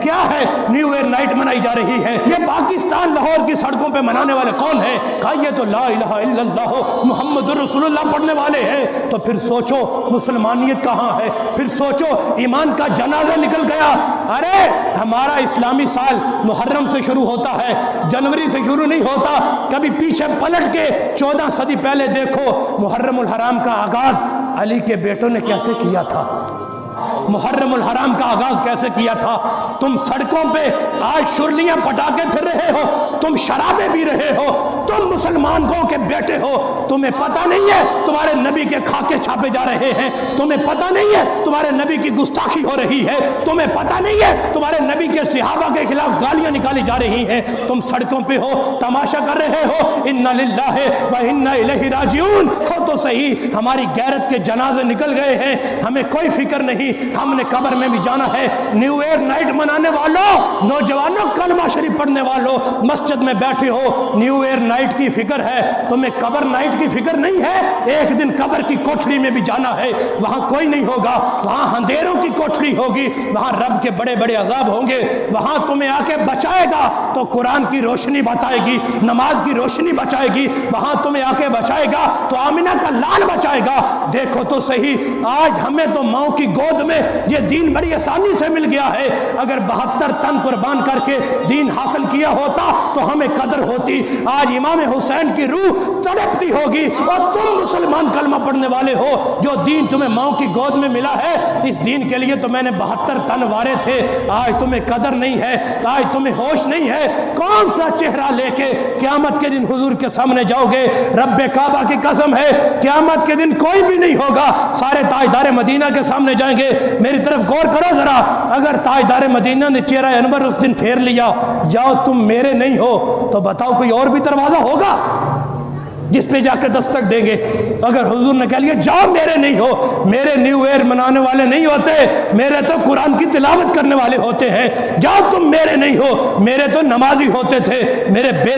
کیا ہے new year night منائی جا رہی ہے؟ یہ پاکستان لاہور کی سڑکوں پہ منانے والے کون ہیں؟ کہا یہ تو لا الہ الا اللہ محمد رسول اللہ پڑھنے والے ہیں۔ تو پھر سوچو مسلمانیت کہاں ہے؟ پھر سوچو ایمان کا جنازہ نکل گیا۔ ارے ہمارا اسلامی سال محرم سے شروع ہوتا ہے، جنوری سے شروع نہیں ہوتا۔ کبھی پیچھے پلٹ کے 14 صدی پہلے دیکھو محرم الحرام کا آغاز علی کے بیٹوں نے کیسے کیا تھا؟ محرم الحرام کا آغاز کیسے کیا تھا؟ تم سڑکوں پہ آج شرلیاں پٹاکے پھر رہے ہو، تم شرابیں بھی رہے ہو، تم مسلمانوں کے بیٹے ہو، تمہیں پتہ نہیں ہے تمہارے نبی کے خاکے چھاپے جا رہے ہیں، تمہیں پتہ نہیں ہے تمہارے نبی کی گستاخی ہو رہی ہے، تمہیں پتہ نہیں ہے تمہارے نبی کے صحابہ کے خلاف گالیاں نکالی جا رہی ہیں، تم سڑکوں پہ ہو، تماشا کر رہے ہو۔ انا للہ و انا الیہ راجعون۔ کھو تو صحیح ہماری غیرت کے جنازے نکل گئے ہیں، ہمیں کوئی فکر نہیں، ہم نے قبر میں بھی جانا ہے۔ نیو ایئر نائٹ منانے والوں، نوجوانوں، کلمہ شریف پڑھنے والوں، مسجد میں بیٹھے ہو، نیو ایئر نائٹ کی فکر ہے، تمہیں قبر نائٹ کی فکر نہیں ہے۔ ایک دن قبر کی کوٹھڑی میں بھی جانا ہے، وہاں کوئی نہیں ہوگا، وہاں اندھیروں کی کوٹھڑی ہوگی، وہاں رب کے بڑے بڑے عذاب ہوں گے، وہاں تمہیں آ کے بچائے گا تو قرآن کی روشنی بتائے گی، نماز کی روشنی بچائے گی، وہاں تمہیں آ کے بچائے گا تو آمنہ کا لال بچائے گا۔ دیکھو تو صحیح آج ہمیں تو ماؤں کی گود میں یہ دین بڑی آسانی سے مل گیا ہے، اگر 72 تن قربان کر کے دین حاصل کیا ہوتا تو ہمیں قدر ہوتی۔ آج امام حسین کی روح تڑپتی ہوگی، اور تم مسلمان کلمہ پڑھنے والے ہو، جو دین تمہیں ماؤں کی گود میں ملا ہے، اس دین کے لیے تو میں نے 72 تن وارے تھے، آج تمہیں قدر نہیں ہے، آج تمہیں ہوش نہیں ہے۔ کون سا چہرہ لے کے قیامت کے دن حضور کے سامنے جاؤ گے؟ رب کعبہ کی قسم ہے قیامت کے دن کوئی بھی نہیں ہوگا، سارے تاجدار مدینہ کے سامنے جائیں گے۔ میری طرف غور کرو ذرا، اگر تاجدار مدینہ نے چہرہ انور اس دن پھیر لیا، جاؤ تم میرے نہیں ہو، تو بتاؤ کوئی اور بھی دروازہ ہوگا جس پہ جا کے دستک دیں گے؟ اگر حضور نے کہہ لیا جاؤ میرے نہیں ہو، میرے نیو ایئر منانے والے نہیں ہوتے، میرے تو قرآن کی تلاوت کرنے والے ہوتے ہیں، جاؤ تم میرے نہیں ہو، میرے تو نمازی ہوتے تھے، میرے بے